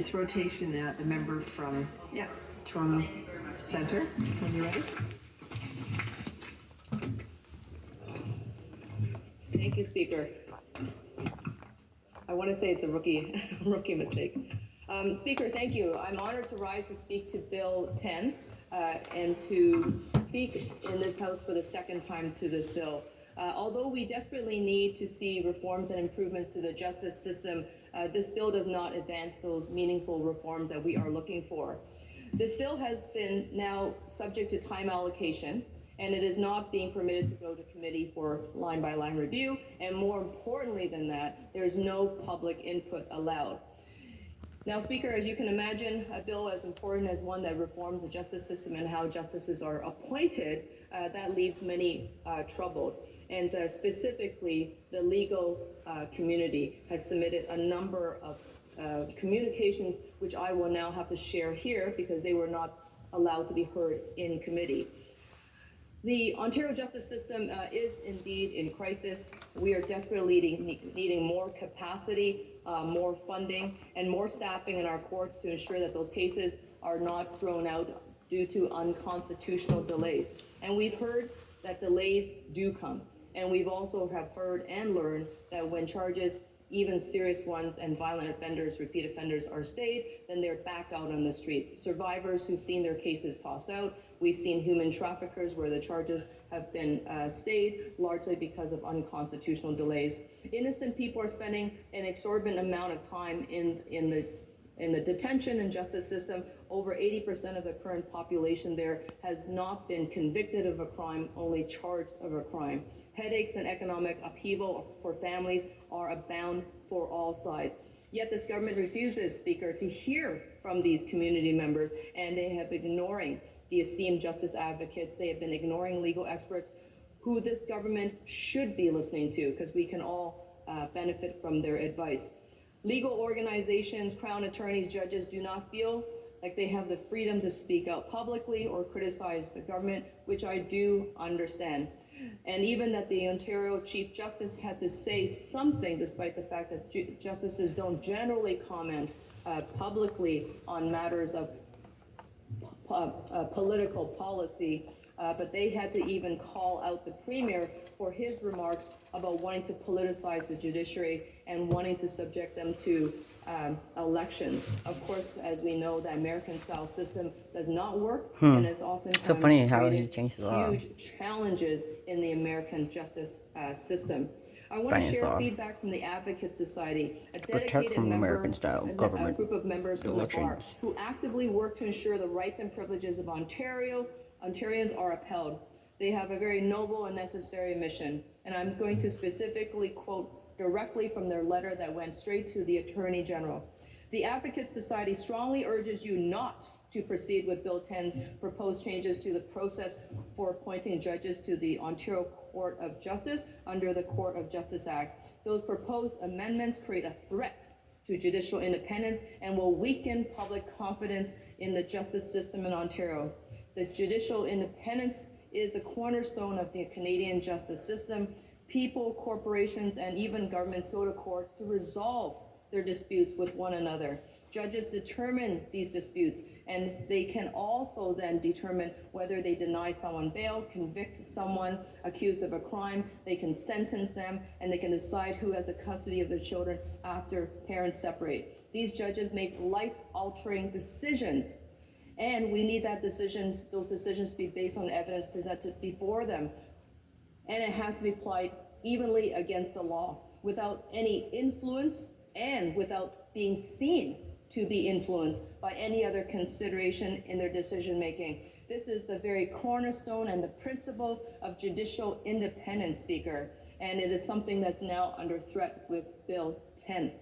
it's rotation now. The member from Toronto Centre, when you're ready. Thank you, Speaker. I want to say it's a rookie mistake. Speaker, thank you. I'm honored to rise to speak to Bill 10 and to speak in this House for the second time to this bill. Although we desperately need to see reforms and improvements to the justice system, this bill does not advance those meaningful reforms that we are looking for. This bill has been now subject to time allocation, and it is not being permitted to go to committee for line-by-line review, and more importantly than that, there is no public input allowed. Now, Speaker, as you can imagine, a bill as important as one that reforms the justice system and how justices are appointed, that leaves many troubled. And specifically, the legal community has submitted a number of communications, which I will now have to share here because they were not allowed to be heard in committee. The Ontario justice system is indeed in crisis. We are desperately needing more capacity, more funding, and more staffing in our courts to ensure that those cases are not thrown out due to unconstitutional delays. And we've heard that delays do come. And we've also have heard and learned that when charges, even serious ones and violent offenders, repeat offenders are stayed, then they're back out on the streets. Survivors who've seen their cases tossed out. We've seen human traffickers where the charges have been stayed, largely because of unconstitutional delays. Innocent people are spending an exorbitant amount of time in the detention and justice system. Over 80% of the current population there has not been convicted of a crime, only charged of a crime. Headaches and economic upheaval for families are abound for all sides. Yet this government refuses, Speaker, to hear from these community members, and they have been ignoring the esteemed justice advocates. They have been ignoring legal experts who this government should be listening to, because we can all benefit from their advice. Legal organizations, crown attorneys, judges do not feel like they have the freedom to speak out publicly or criticize the government, which I do understand. And even that the Ontario Chief Justice had to say something, despite the fact that justices don't generally comment publicly on matters of political policy, but they had to even call out the Premier for his remarks about wanting to politicize the judiciary and wanting to subject them to elections. Of course, as we know, the American-style system does not work and is often So funny how he changed the law. Huge challenges in the American justice system. I want to share feedback from the Advocate Society, a dedicated from member, American-style government group of members from the bar who actively work to ensure the rights and privileges of Ontarians are upheld. They have a very noble and necessary mission, and I'm going to specifically quote directly from their letter that went straight to the Attorney General. The Advocate Society strongly urges you not to proceed with Bill 10's proposed changes to the process for appointing judges to the Ontario Court of Justice under the Court of Justice Act. Those proposed amendments create a threat to judicial independence and will weaken public confidence in the justice system in Ontario. The judicial independence is the cornerstone of the Canadian justice system. People, corporations, and even governments go to courts to resolve their disputes with one another. Judges determine these disputes, and they can also then determine whether they deny someone bail, convict someone accused of a crime, they can sentence them, and they can decide who has the custody of their children after parents separate. These judges make life-altering decisions, and we need those decisions to be based on the evidence presented before them. And it has to be applied evenly against the law, without any influence and without being seen to be influenced by any other consideration in their decision-making. This is the very cornerstone and the principle of judicial independence, Speaker, and it is something that's now under threat with Bill 10.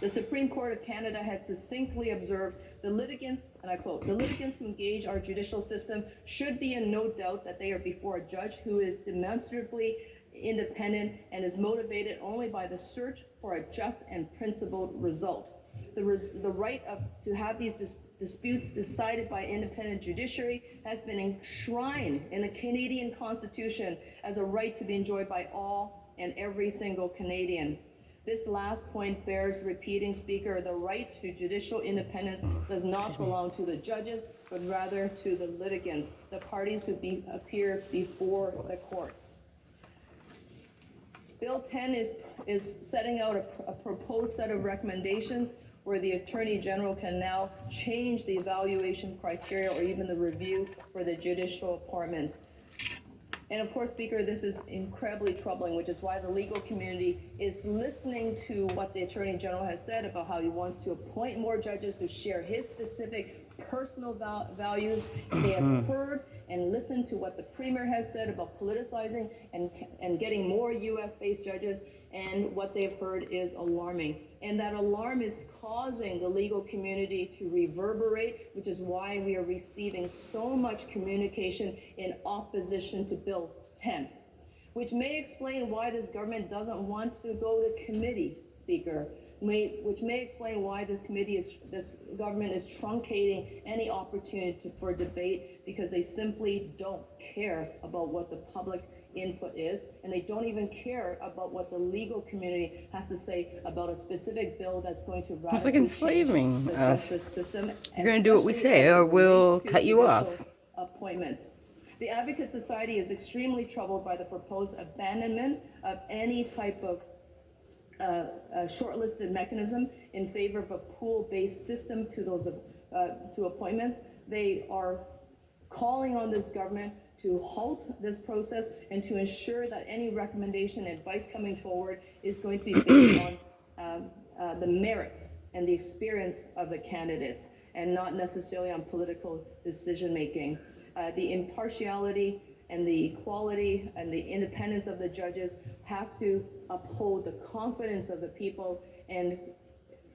The Supreme Court of Canada had succinctly observed the litigants, and I quote, "The litigants who engage our judicial system should be in no doubt that they are before a judge who is demonstrably independent and is motivated only by the search for a just and principled result. The right to have these disputes decided by independent judiciary has been enshrined in the Canadian Constitution as a right to be enjoyed by all and every single Canadian. This last point bears repeating, Speaker. The right to judicial independence does not belong to the judges, but rather to the litigants, the parties who appear before the courts. Bill 10 is setting out a proposed set of recommendations where the Attorney General can now change the evaluation criteria or even the review for the judicial appointments. And of course, Speaker, this is incredibly troubling, which is why the legal community is listening to what the Attorney General has said about how he wants to appoint more judges to share his specific personal values. They have heard and listened to what the Premier has said about politicizing and getting more U.S.-based judges, and what they've heard is alarming. And that alarm is causing the legal community to reverberate, which is why we are receiving so much communication in opposition to Bill 10, which may explain why this government doesn't want to go to committee, Speaker, which may explain why this government is truncating any opportunity for debate, because they simply don't care about what the public input is, and they don't even care about what the legal community has to say about a specific bill that's going to radically It's like enslaving change the us. justice system. You're going to do what we especially say, as it or we'll relates to cut you off. judicial appointments. The Advocate Society is extremely troubled by the proposed abandonment of any type of shortlisted mechanism in favor of a pool-based system to those to appointments. They are calling on this government to halt this process and to ensure that any recommendation and advice coming forward is going to be based on the merits and the experience of the candidates, and not necessarily on political decision making. The impartiality and the equality and the independence of the judges have to uphold the confidence of the people, and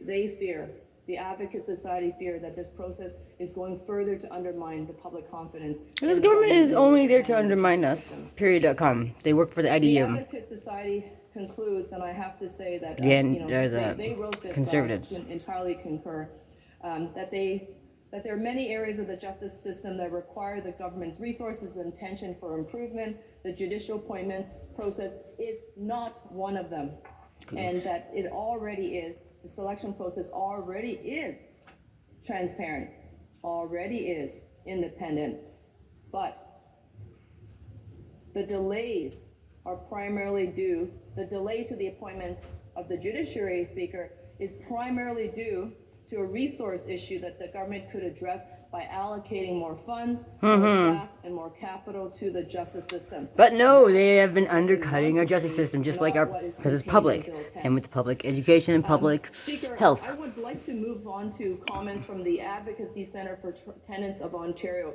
they fear, the Advocate Society fear, that this process is going further to undermine the public confidence. This government is only there to undermine us. Period.com. They work for the The IDM. Advocate Society concludes, and I have to say that They're they wrote this, conservatives. but I entirely concur, that there are many areas of the justice system that require the government's resources and attention for improvement. The judicial appointments process is not one of them, and that it already is. The selection process already is transparent, already is independent, but the delays are primarily due, the delay to the appointments of the judiciary, Speaker, is primarily due to a resource issue that the government could address by allocating more funds, more staff, and more capital to the justice system. But no, they have been undercutting our justice system, just like because it's public. Same with public education and public Speaker, health. I would like to move on to comments from the Advocacy Center for Tenants of Ontario,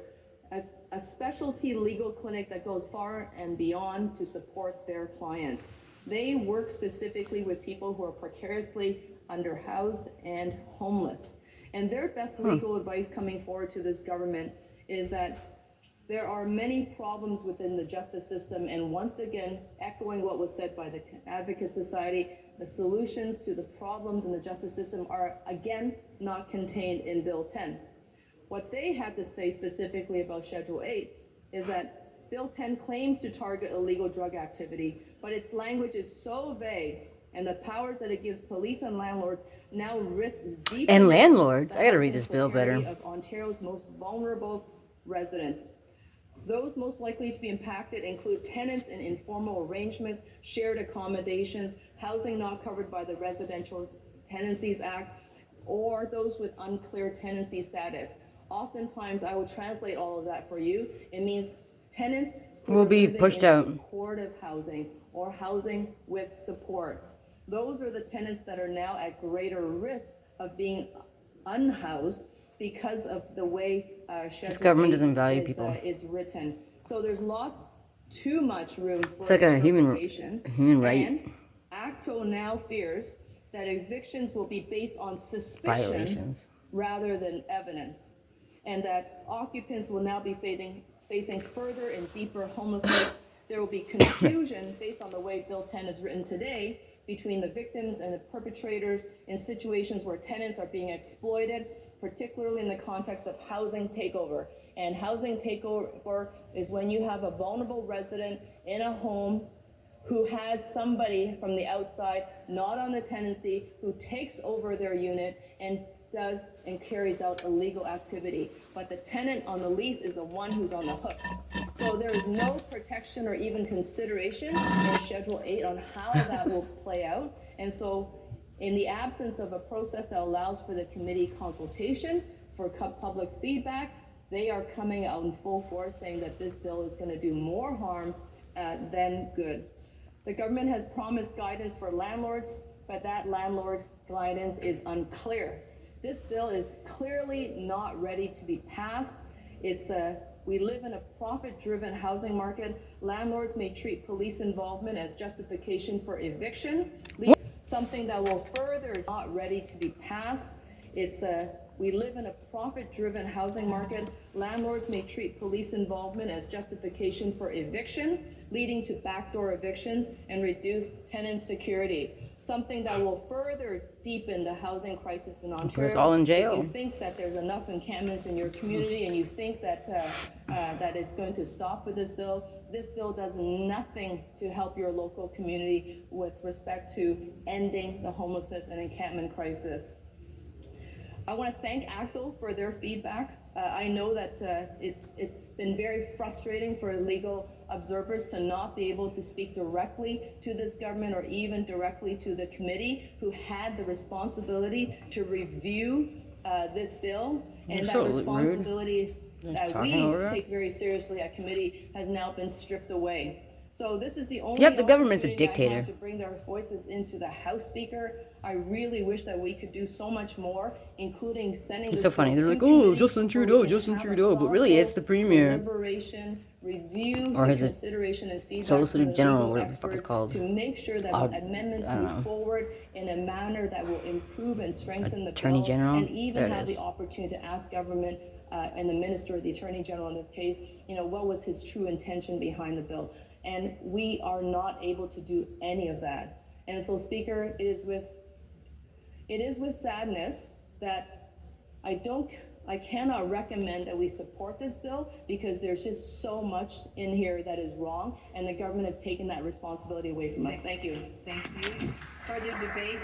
as a specialty legal clinic that goes far and beyond to support their clients. They work specifically with people who are precariously underhoused and homeless. And their best legal advice coming forward to this government is that there are many problems within the justice system, and once again, echoing what was said by the Advocate Society, the solutions to the problems in the justice system are again not contained in Bill 10. What they had to say specifically about Schedule 8 is that Bill 10 claims to target illegal drug activity, but its language is so vague, and the powers that it gives police and landlords now risk deep. And landlords. I gotta read this bill better. Of Ontario's most vulnerable residents. Those most likely to be impacted include tenants in informal arrangements, shared accommodations, housing not covered by the Residential Tenancies Act, or those with unclear tenancy status. Oftentimes, I will translate all of that for you. It means tenants will be pushed out. Supportive housing or housing with supports. Those are the tenants that are now at greater risk of being unhoused because of the way this government doesn't value is, people. Is written. So there's too much room for it's like a human right. And ACTO now fears that evictions will be based on suspicion Violations rather than evidence, and that occupants will now be facing further and deeper homelessness. There will be confusion based on the way Bill 10 is written today between the victims and the perpetrators in situations where tenants are being exploited, particularly in the context of housing takeover. And housing takeover is when you have a vulnerable resident in a home who has somebody from the outside, not on the tenancy, who takes over their unit and does and carries out illegal activity. But the tenant on the lease is the one who's on the hook. So there is no protection or even consideration in Schedule 8 on how that will play out. And so in the absence of a process that allows for the committee consultation, for public feedback, they are coming out in full force saying that this bill is going to do more harm than good. The government has promised guidance for landlords, but that landlord guidance is unclear. This bill is clearly not ready to be passed. We live in a profit-driven housing market. Landlords may treat police involvement as justification for eviction, something that will further not ready to be passed. We live in a profit-driven housing market. Landlords may treat police involvement as justification for eviction, leading to backdoor evictions and reduced tenant security. Something that will further deepen the housing crisis in Ontario. Put us all in jail. If you think that there's enough encampments in your community and you think that that it's going to stop with this bill does nothing to help your local community with respect to ending the homelessness and encampment crisis. I want to thank ACTO for their feedback. I know that it's been very frustrating for legal observers to not be able to speak directly to this government or even directly to the committee who had the responsibility to review this bill. And that responsibility that we take very seriously at committee has now been stripped away. So this is the only the government's a dictator. I have to bring their voices into the House Speaker. I really wish that we could do so much more, including sending. It's so funny. They're like, oh, Justin Trudeau, but really it's the premier. Review, or his consideration and feedback Solicitor from the General, legal whatever the fuck it's experts called. to make sure that amendments move forward in a manner that will improve and strengthen the Attorney bill, General? and even There it have is. the opportunity to ask government and the minister, or the Attorney General in this case, what was his true intention behind the bill. And we are not able to do any of that. And so, Speaker, it is with sadness that I cannot recommend that we support this bill, because there's just so much in here that is wrong, and the government has taken that responsibility away from us. Thank you. Thank you. Further debate?